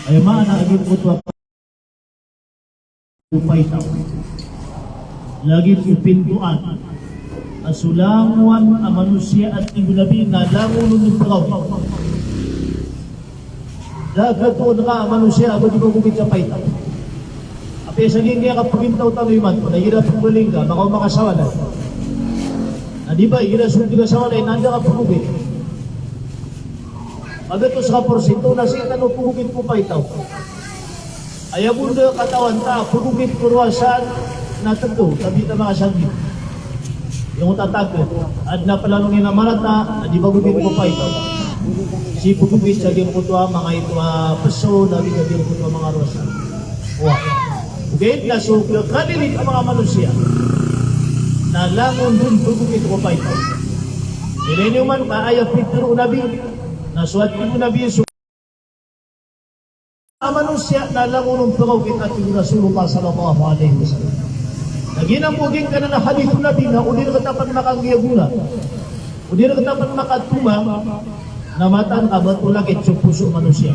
ay maana agin kutwa upay tao. Lagi pintuan asulanguan ang manusia at ibulabi na langulo ng pagaw. Dagatuon ka ang manusia ako di magugit sa paita. Ape saging kaya kapagintaw taluiman ko, nahirap ang baling ka, baka makasawalan. Di ba, irasun ka sa walay, nanda ka pagugit. Pagatos ka porsinto, nasiya ka no pagugit po paitaw. Ayabunda katawan ta, pagugit kurwasan, natagdo, tabi na mga sangit. Yung tatagdo, at napalalungin na marata, di ba gugit po paitaw. Si pagugit sa giyong putwa, mga ito paso, nabi sa giyong putwa, mga rosan. Wow. Okay, nasuklo, kanilit ang mga manusia. Na langon dun pagugit po paitaw. Ilenyo man, kaaya pituro nabi, nasuat ko nabi, ang manusia na langon ng pagugit at yung Rasulullah sallallahu alaihi wasallam. Naginambugin ka na hadith nabi na uli na katapan makangiyaguna. Uli na katapan makatuma na matan kabat ulagit sa puso manusia.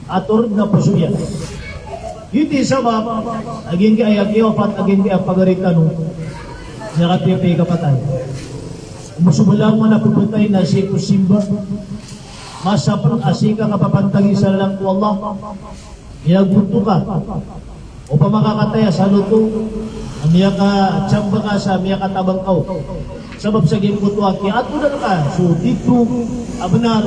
Atur na puso yan. Hindi sabab, aging kaya kiyapat, aging kaya pagaritan mo, nakatipay kapatay. Umusubulang mo na puputay na si Kusimba, masapang asika kapapantagi sa lang ko Allah, inagbunto ka, o pa makakataya sa luto, amiya ka tsamba ka sa amiya ka tabang ka, sabab sa gimputuwa ki ato na ka, so dito, abanar,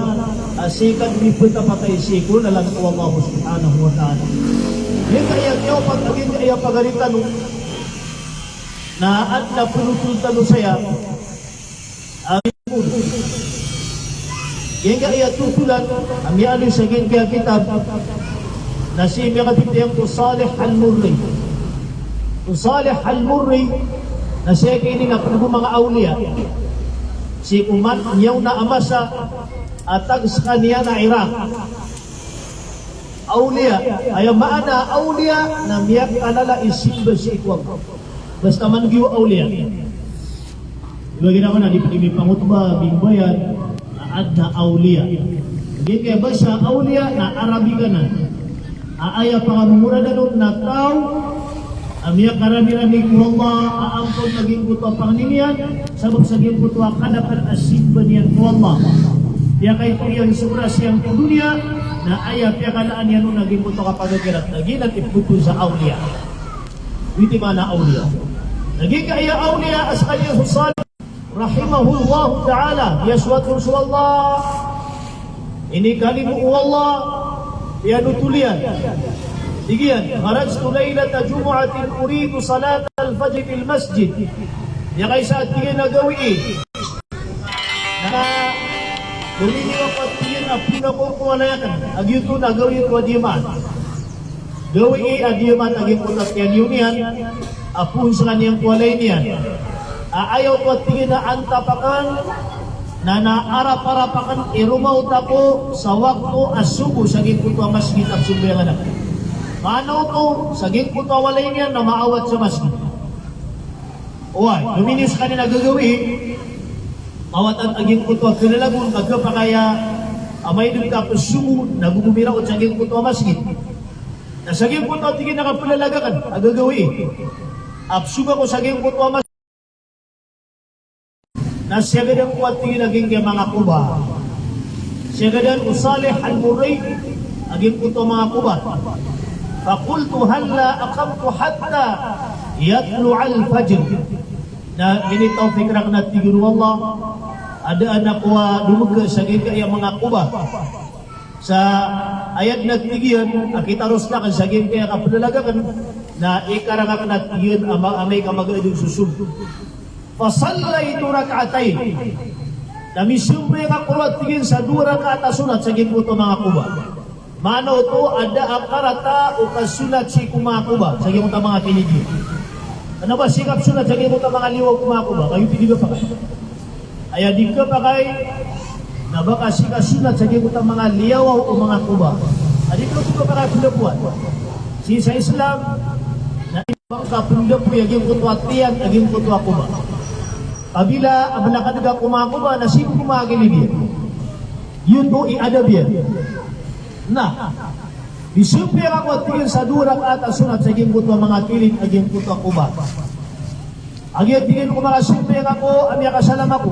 asika dinipunta patay siko na lang ko Allah subhanahu wa ta'ala. Yan kaya niyo pag naging kaya pagalitan mo, na at na punutultan mo saya, ang mundo. Yan kaya tutulan, ang yalo sa kaya kitab, na si Mikatitiyang Salih Al-Murri. Salih Al-Murri, na siya kini nga panahon mga awliya, si umat niyaw na amasa, atag sa kaniya na Iraq. Awliya, ay maana awliya na miyak alala isimba si ikwag. Basta man giwa awliya. Diba ginawa na, di pangutba, bingbayan, at na awliya. Hindi kaya ba siya awliya na Arabi ka na? Aaya pangamumura na nun na tao, amiyak karami-rami ko Allah, aampon naging kutwa pangninian, sabab sa ging kutwa kadapan asimba niyan ko Allah. Kaya kayo po yung sobra siyang dunia, na ayah piyakalaan yan nung naging puto kapagagirat naginat iputo sa awliya. Hindi mana awliya. Naging kaya awliya as kanya susal rahimahullahu ta'ala yaswat Rasulullah ini kalimu Allah yanutulian digian kharajtu laylata jumu'atin uridu salat al-fajr fil masjid ya kay saat tigay nagawi na luminiwang patiyan apuna ko kumalayakan. Agyo ito na gawin ko adiyaman. Gawin adiyaman aging putas yan yun yan. Apun sa kanyang kuwalay niyan. Ayaw ko tingin na antapakan na naarap-arapakan irumaw tapo sa wakto asubo sa gingkuto ang masjid at sumbayangan ako. Paano to? Sa gingkuto walay niyan na maawat sa masjid. Uway, luminis ka na gagawin. Mawatan aging kutwa kinalagun, magkapa kaya amay doon ka pasumo, nagugumira o saging kutwa masjid. Na saging kutwa tingin nakapalalagaan, agagawi. Apsuga ko saging kutwa masjid. Na siagadan ko at tingin naging kaya mga kuba. Siagadan ko Salih Al-Murri, aging kutwa mga kuba. Fakultu halla akamtu hatta yatlu al-fajr. Na minitaw fikrak na tiguru Allah, ada anak wa dumuga sa kaya mga kuba. Sa ayat na tigiyan, kita harus na kan sa kaya kapalalagan na ikarang na tigiyan amay ka mag-adong susub. Fasallaitu rak'atayn. Nami siyempre ka kurat tigin sa 2 rakaat sunat sa gimputo mga kuba. Mano to ada akarata o kasulat si kumakuba sa gimputo mga kinigi. Ano ba sikap sunat sa gimputo mga liwag kumakuba? Kayo pili ba pa kayo? Ay di ka pa kay na baka sikap sunat sa gimputo mga liyawaw o mga kuba. Adi ko pa kayo pinapuan. Sa Islam, na ibang kapundapo yung gimputo at tiyan, yung gimputo kuba. Kabila abala ka naga kumakuba na sino kumagilid yun do i-adab yan na disupir ako at tingin sa durak at asunat sa aging kutwa mga kilid aging kutwa kuba. Aging tingin ko mga supir ako amya kasalam ako.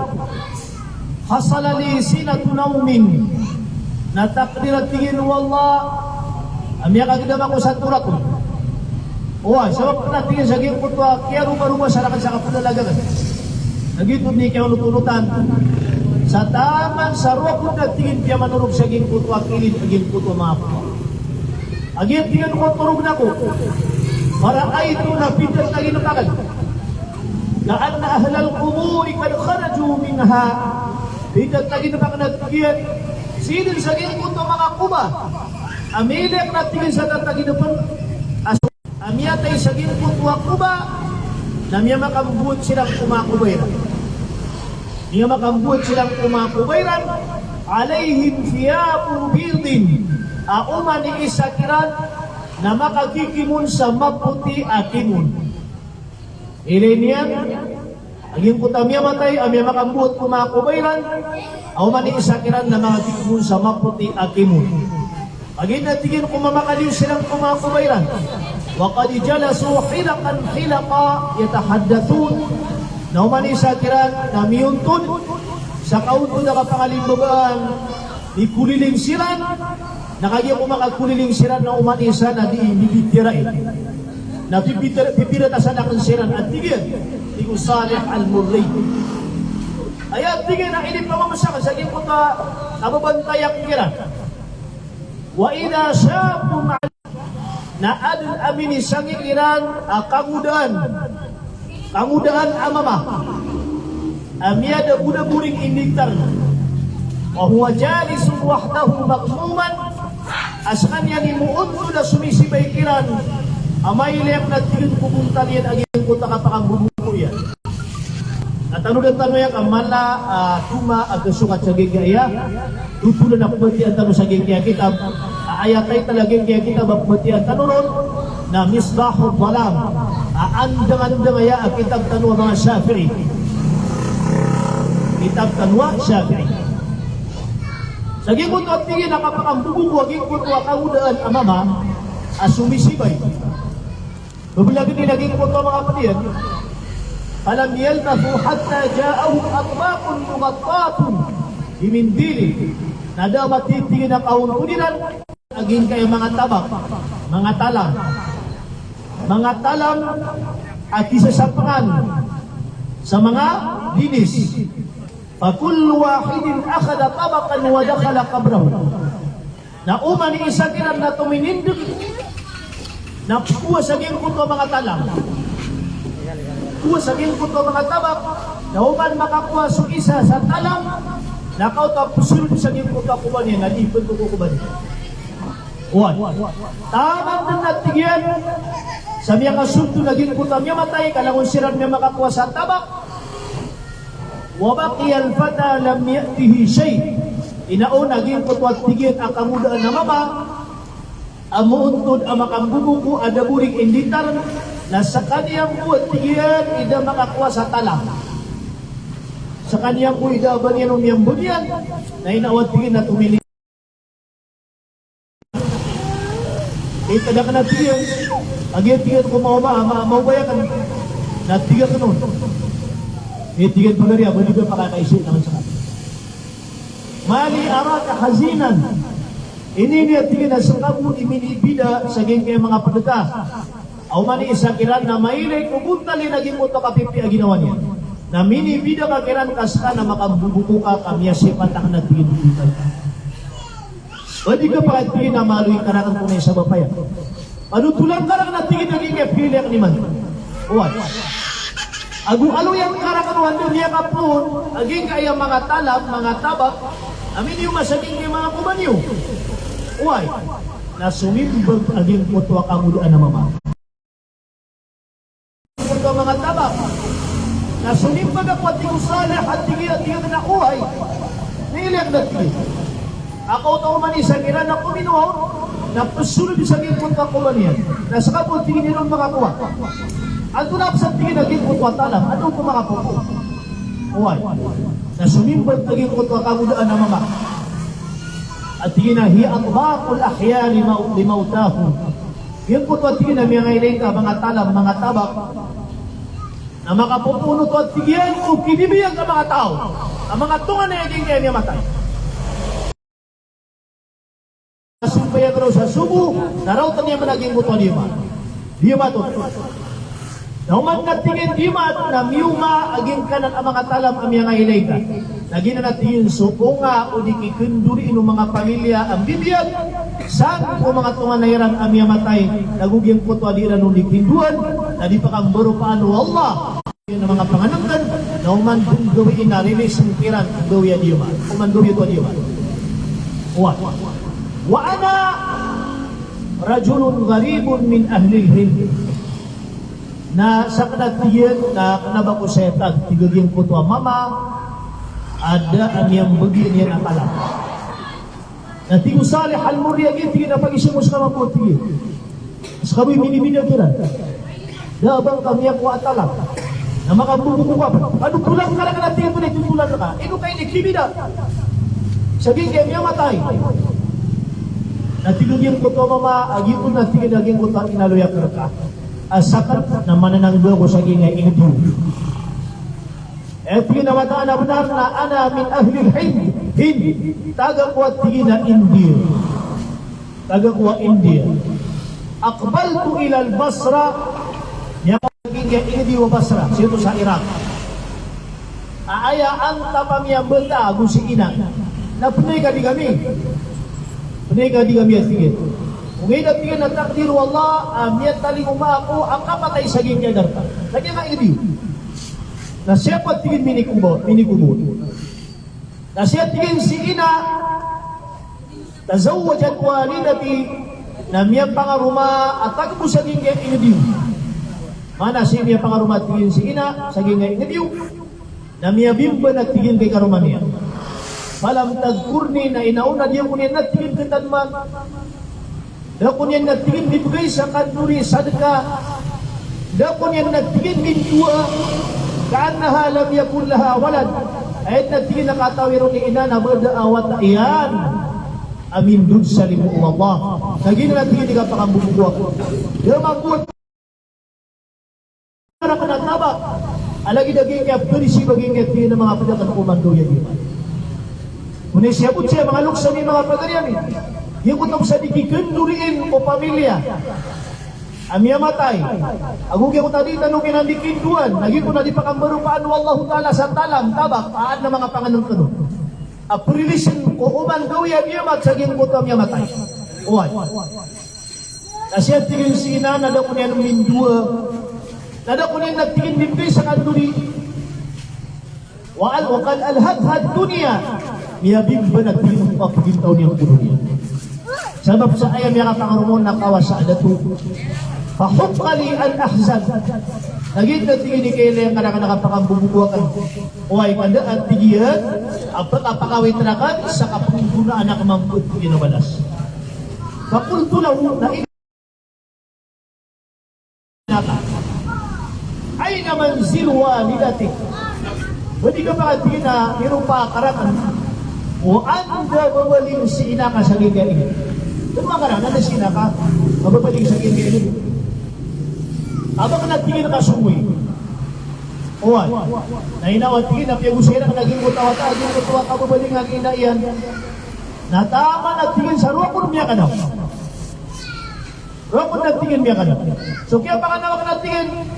Hasalali sinatunawmin na takdirat tingin wallah amya kagdam ako sa turak ko. Uwa, sabab na tingin sa aging kutwa kaya rupa-rupa sa lakan sa kapunalagagan. Nagitod ni kayo lutunutan sa taman sa rokod na tingin kaya manurog sa aging kutwa kilid aging kutwa mga kutwa. Aging tingin ko turog na ko para ay ito na pitas na ginapagad na an na ahlal kumuri kad kharaju minha pitas na ginapagad na tingin sinin sa aging kutwa mga kuba amilek na tingin sa tataginapan amiyatay sa aging kutwa kuba na miya makambuot silang kumakubayran. Miya makambuot silang kumakubayran alayhim thiyabu bildin auma ni isakiran na makakikimun sa maputi akimun. Ilinian aging kutamya matay amya makambuot kumakubayran auma ni isakiran na makakikimun sa maputi akimun. Aging natigin kumamakaliw silang kumakubayran وقد جلسوا حلقا حلقا يتحدثون naumani sa kiran namiyuntun sa kaunto na kapangalimbagaan ikuliling siran nakagya ko makakuliling siran na umani sa na di bibitirain na pipirata sa nakan siran at tigil iku Salih al-Murri ayat tigil na inip pamamasakan sa iyong kuta nababantayak kiran wa idha syabu na adul amini sangikiran kamudahan amama amiyada buda buring indiktar wa huwa jalisun wahdahu maqmuman askan yang imuuntu na sumisibay kiran amay liyak na tigil pupuntalian aging kuta kapakambumuko yan natano-tano yan amala tuma agasukat sa gigaya tutulan na kumatian tano sa gigaya kita ayatay talaging kaya kita bapmatian tanuron na misbahul balam aandang-andang aya ang kitab tanwa mga Shafi'i kitab tanwa Shafi'i saging kuto at tingin nakapakambubuko aging kuto akangudaan amama asumisibay babilagin nilaging kuto mga paniyan alam yalmafu hatta ja'ahum atbaqun mugattatun bimindili na dapat titingin ang kaununiran aging kayo mga tabak, mga talam at isasampangan sa mga linis. Fakul wahidin akhada tabakan wa dakhala qabrahu. Na umani isakiran na tuminindig na kuha sa geng kuto mga talam. Kuha sa geng kuto mga tabak na uman makakuha sa isa sa talam na kautapusulod sa geng kuto kuba niya na ipon ko kuba niya. Uwan. Tamang na natigyan sa mga kasunto naging kutam niya matay kalangon siran niya makakuha sa tabak wabaki al-fata lam ya'tihi shay inaon naging kutwat tigyan ang kamudaan na mama amuuntod ang makambubuko adaburing inditar na sa kaniyang kuwat tigyan ida makakuha sa talang sa kaniyang kuwat ida banyan o miyang bunyan na inawat tigyan na tumili tada ka natigyan, agyan-tigyan ko maubayakan, natigyan ka noon. Tigyan pa gari, hindi ba pakakaisip naman sa kanya. Mali araka hazinan, ininiya-tigyan na sa kamu iminibida sa geng mga padagka. Aw mani isakiran na mailay kubuntali naging moto kapipi ang ginawa niya. Na minibida ka kiran kaska na makambubuko ka kamya sipat ang natigyan. Pwede ka pa tingin na maluin ka na kung kunay sa bapayan. Panutulang ka lang na tingin naging epili ang liman. Uwan. Agung-aluyang ka na kanuhan doon niya ka po, aging kaya mga talab, mga tabak, amin yung masaging yung mga kumanyo. Uway. Na sumimbag aging kutwa kamuduan na mama. Kutwa mga tabak. Na sumimbag ako at tingin Salih at tingin na uway. Nilang na tingin. Ako ito umanisa, kira na kuminuho, na pasulod sa gilpot ng kumaniyan, na sa kapot tingin nilong makakuha. Ang tulap sa tingin na gilpot wa talam, ano po makakuha? Uway, na sumimbag na gilpot wa kamudaan na mama. at tingin na hi atbaqul ahya limautahum. Yung po at tingin na mga iling ka, mga talam, mga tabak, na makapupuno to at tingin o kinibiyang ka mga tao, ang mga tunga na yung kaya niya matay. Sumpaya ka raw sa subo, narautan niya managing buto niya ma. Diya ba ito? Nauman na tingin di ma na miyuma aging kanan ang mga talam ang mga ilay ka. Naging na natin supunga o di kikunduri ng mga pamilya ang bibiyag. Saan ko mga tunga na iran ang mga matay, naguging puto adiran ng dikinduan, na di pa kang baro paano Allah. Yung mga pangananggan, nauman kung gawin na rilis ang piran ang gawin di ma. Kuman gawin ito di ma. Wa ana rajulun gharibun min ahlil hind. Na sa kanatiyan na kanaba ko setag tigaging ko to mama ada amiyang bagi niya na pala. Na tigo salih al-murya giti na pag-isip mo sa mga puti. Mas kami minibida kira. Dabang kami ako atalang. Na makabubuko ka pa. Ano tulang ka lang natin ito na itutulan ka. Ito kayo nikibida. Sabihin kayo niya matay. Natigaging ko to mama, agin ko natigaging ko to inaluyak ka. Asakat na mananangga ko sa gingay inyo. At pinamataan na benar na ana min ahli Hind. Taga ko at tigina India. Taga ko India. Aqbaltu ila al-Basra. Niya ko gingay inyo wa Basra. Sito sa Iraq. Aaya ang tapamiyang benda gusiina. Na punay ka di kami. Punay ka di kami at tigit. Kung ngayon tingin na takdir wallah, miyat taling umako, ang kapatay sa gingya darta. Lagi nga ini. Na siya po tingin minikubo. Na siya tingin si ina, tazawajat walidati, na miyang pangaruma, at tagpo sa gingya ini. Mana siya miyang pangaruma tingin si ina, sa gingya ini. Na miyang bimba na tingin kay karuma niya. Palam tagkurni na inauna diya kunin na tingin kitanman. Dakon yan natingin bibigay sa kanduri sadaka. Dakon yan natingin bindua. Kaanaha lam yakun laha walad. Ayat natingin nakatawiro ni ina na berdaawat iyan. Amin dun sa limu Allah. Naging natingin ka pakambubuwa ko. Dia mabuat. Para panatabak. Alagi daging kaya perisi baging natingin ng mga padakan umando yan. Muna siya po siya mga luksa ni mga pagariyan. Yung kutong sa dikikenduriin o pamilya. Amia matay. Agugya ko tadi tanongin ang dikinduan. Naging ko na di pakambaro paano Allah Ta'ala sa talam, tabak, paad na mga panganong-tanong. Aprilisin ko uman gawin niya magsaging kutong niya matay. Uwan. Kasi at tingin si ina, nada ko niya ng mindua. Nada ko niya nagtingin bibigay sa kanduri. Wakal alhad-had dunia. Miyabing ba nagtingin ang papagintaw niya ang dunia. Sabab sa ayam yang kapangarumon na kawasadatu. Fahukali al-ahzan. Naging natingin ni Kayla yung nakapangbubuwakan. Uway kada at tigiyan, apakawit terakan sa kapunggunaan na kamamput ginawalas. Fakultu lahu na ay naman zilwa nidatik. Hindi ka ba tingin na mayroong pakarakan o anda bawaling si ina ka sa gigain. Kung mga karang, si ina ka, mababaling sa gigain. Abang ka natingin na kasumoy. Uwan, nahinawat tingin na piyagusira ka naging utawat, aging utawat ka babaling ang ina iyan. Natama natingin sa ruwakon miya ka na. Ruwakon natingin miya ka na. So kaya pa ka na natingin,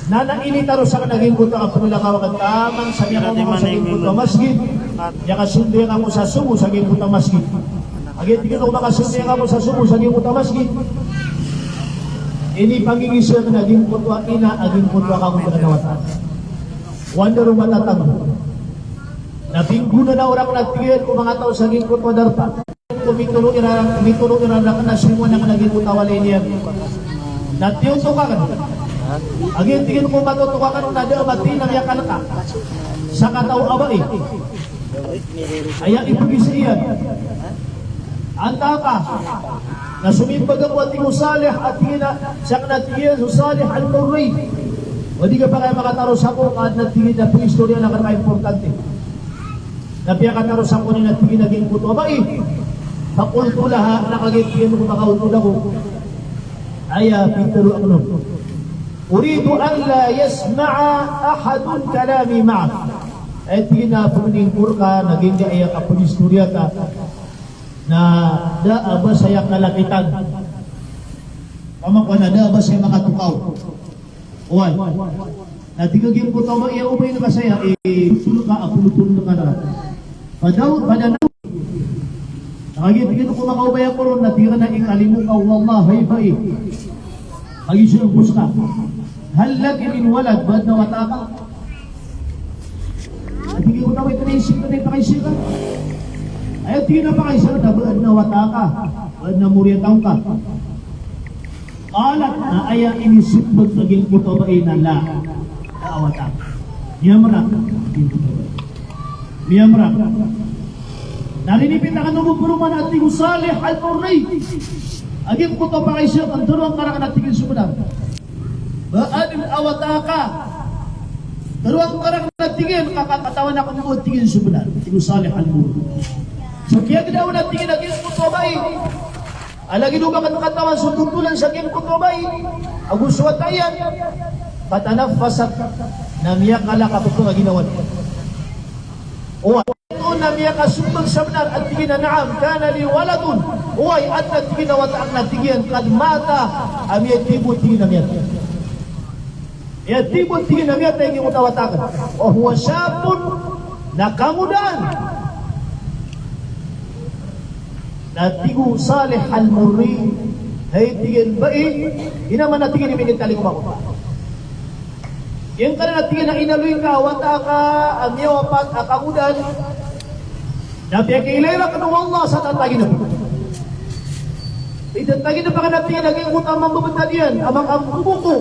nanainitaro sa naging buta ang pamilakawakan tamang sa niya mo sa naging buta masjid. Niya kasundi nga mo sa sumo sa naging buta masjid. Agit tingin ko makasundi nga mo sa sumo sa naging buta masjid. Ini pangingisya na naging buta ina, aging buta ka kung pinagawatan. Wanda rin matatang. Nabinggo na orang natigil kung mga tao sa naging buta darpa. Kung mitulong irang na kanasimuan ng naging buta walay niya. Natiyong to ka ka. Agin tingin ko matutukakan na ada mati nang yakan ka sa kataw abay. Aya ipagisiyan. Anta ka na sumimbag ang ating usalih at hina sa kanatiyan usalih al-murri. O di ka pa kayo makataro sa ko kahit natingin na istorya na ka importante. Napiyakan na rin sa kunin at ginaging puto ba fakultu laha nakagiging ko makaulod ako aya pitero ako nun uridu an la yasma'a ahadun kalami ma'ak ay tinapunin kurka naging aya kapulisturya ka na daaba saya kalakitan pamakwa na daaba saya makatukaw uwan na tigaging puto ba iya ubay na kasaya tulog ka apulutun ka na padanaw nakagipigin ko makaubaya ko ron, natira na ikalimu ka, wallah, hay-hay. Hagisunubos ka. Halag min walad, bad na wata ka. At hindi ko naman ito naisip na ipakaisip ka. Ayaw, tingin na pakaisip na, bad na wata ka. Bad na muryataw ka. Alat na ayaw inisip ba't naging puto ba inala. Kaawata. Miyamra. Miyamra. Narinipin na kanong buruman at tingong salih al-Qurni. Aging puto pa kayo siya, ang turuang karang natigil sumunang. Baanim awataka. Turuang karang natigil, kakatawa na kung buong tigil sumunang. Tingong salih al-Qurni. So kaya ginawa natigil, aging puto ba alagin mo ba katawan, sututulan sa aging puto ba aguswatayan. Patanafasat na miyakala kaputo na ginawa. Na miya kasumbag sa benar at tingin na naam kana li waladun uway at tingin na wata ang natigyan kad mata amiyay tibot tingin na miya tibot tingin na miya tayo yung utawatakan o huwa syapun nakamudan na tigu salih al-murri hay tingin bai inaman na tingin iminit kali kumako yung ka na tingin na inaluin ka wataka amiyay wapat akamudan Nabi kailangan ka ng Allah sa tatagin na po. Itatagin na pa ka natin naging utang mamabantalian, amang ambuko.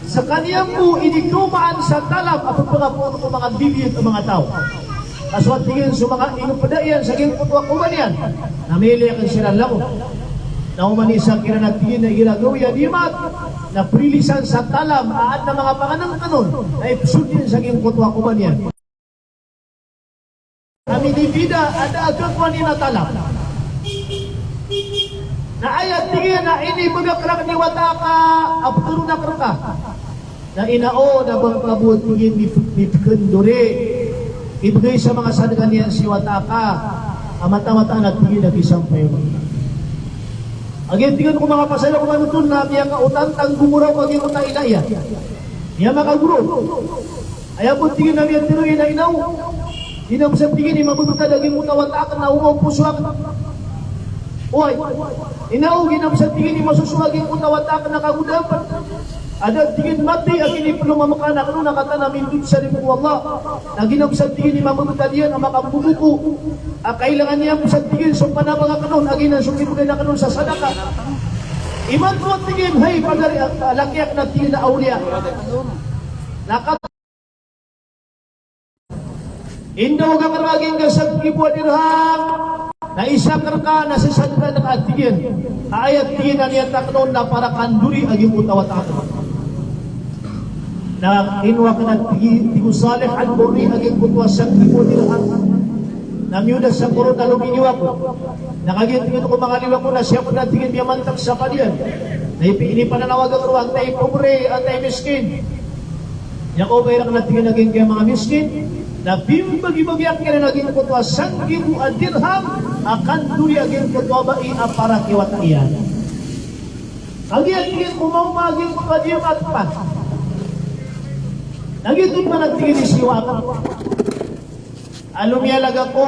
Sa kaniyang po, inigtumaan sa talab at pagpapuro ko mga bibiyot ng mga tao. Kaswat tingin sa mga inupadaian sa geng putuwa kumanian, namili ang silang lako. Na umanisang kinanatingin na ilagawian imat, na prilisan sa talab at na mga panganang kanon, na ipsudin sa geng putuwa kumanian. Kami di bida ada agakwan ni natalap. Na ayat tingin na ini bagakrak ni wataka apturo na kraka. Na inao na bangkabot tingin ni kendore. Ibigay sa mga sanagan niya si wataka. Amata-mata na tingin na kisampay mo. Agin tingin ko mga pasala kung ano ito na biya ka utantang gumuraw kag yung utang inaya. Niya makaguro. Ayaw po tingin na biya tiro inainaw. Hinam sa tingin ni mabubuta lagi mo tawatakan na umaw pusuak. Uy, inaw hinam sa tingin ni masusuagin mo tawatakan na kagudapan. Ada tingin mati akin ni perlu mamakanak no nakatanamin dun sa limu Allah. Naginam sa tingin ni mabubuta diyan ang makabubuko. Kailangan niya mo sa tingin sa panabang kanon agin ang sumibugay na kanon sa sadaka. Iman ko tingin hay pagari lakiak na tingin na aulia. Indaw ka karaging kasag ibuat dirham na isa karka na sisadra na kaatigin ayat tingin na niya taknon na para kanduri aging utawat ako na inwa ka na tigu salih al-Qurni aging utwa sa ibuat dirham na miyuda sa kurot na luminiwa ko nakagitingin ko mga liwa ko na siya ko na tingin niya mantag sa kalian na ini pananawagan ko ang tayo pobre at tayo miskin niya ko kaya na tingin aging kaya mga miskin na bimbagi-bagiak ka na naging kutwa sanggibu at dirham akan duri aging kutwa ba para kiwat iyan aging kumaw maging kutwa diyang at pa nagitun pa nagtingin isiwa ka alumyalag ako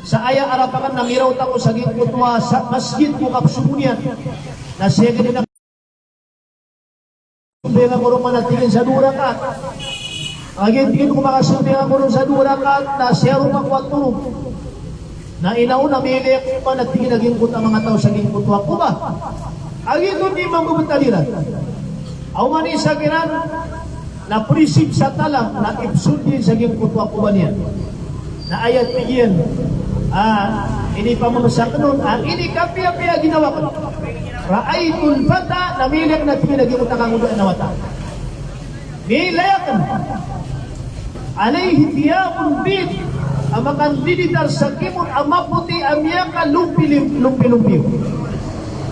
sa aya arapakan na miraw tako sa aging kutwa sa masjid ko kapsumunian na siya ganyan na nga kurong manatingin sa durakat agin tingin ko makasunti ang kurong sa durakat na siyaro makwatulog na inauna mili ako pa na tingin naging kuta mga tao sa aging kutwa ko ba agin doon di mamubutaliran awan isa kiran na prisip sa talang na ipsundin sa aging kutwa ko ba niya na ayat tigyan ini pamamasak nun ini kapiya-piya ginawa ko ra'aytul fata na milik na tingin naging kuta kang ulan na wata nilayakan alayhi thiyabun bid, amakan dididar sa kimon amaputi amyaka lumpi-lumpi.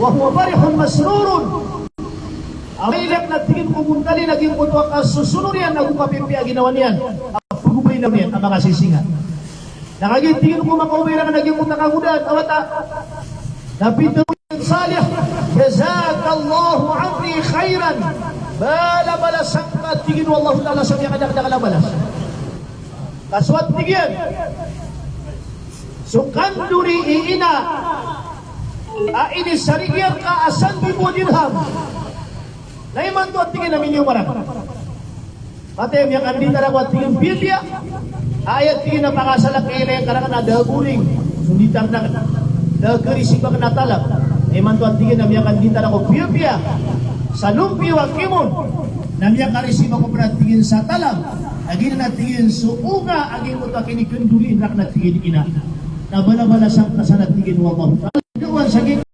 Wa huwa farihun masrurun. Awailak na tingin kumuntali naging kutwa kasusunurian na kukapipi ang ginawa niyan. Pagubay na niyan ang mga sisinga. Nakagitingin ko makaubay na naging kutwa kagudan. Awata. Napito salih. Jazakallahu anni khairan. Bala-bala sangka tingin wallahu ta'ala sa mga kadang-kadang kaswat tingin. Sukanduri iina. Aini sarigir ka asan bibo dirham. Naiman to at tingin namin yung marang. Pati yung kandita na ko at tingin Biblia. Ayat tingin na pakasalak kayo na yung karangan na daguring. Sunditar na ka. Dagarisibang natalak. Naiman to at tingin na yung kandita na ko Biblia. Sa lumpi wa kimon. Na yung karisibang ko pa tingin sa talam. Agin na tingin suunga. Agin mo to kinikunduri. Inak na tingin ina. Na bala-bala sang kasanat tingin wa mahutang. Doon sa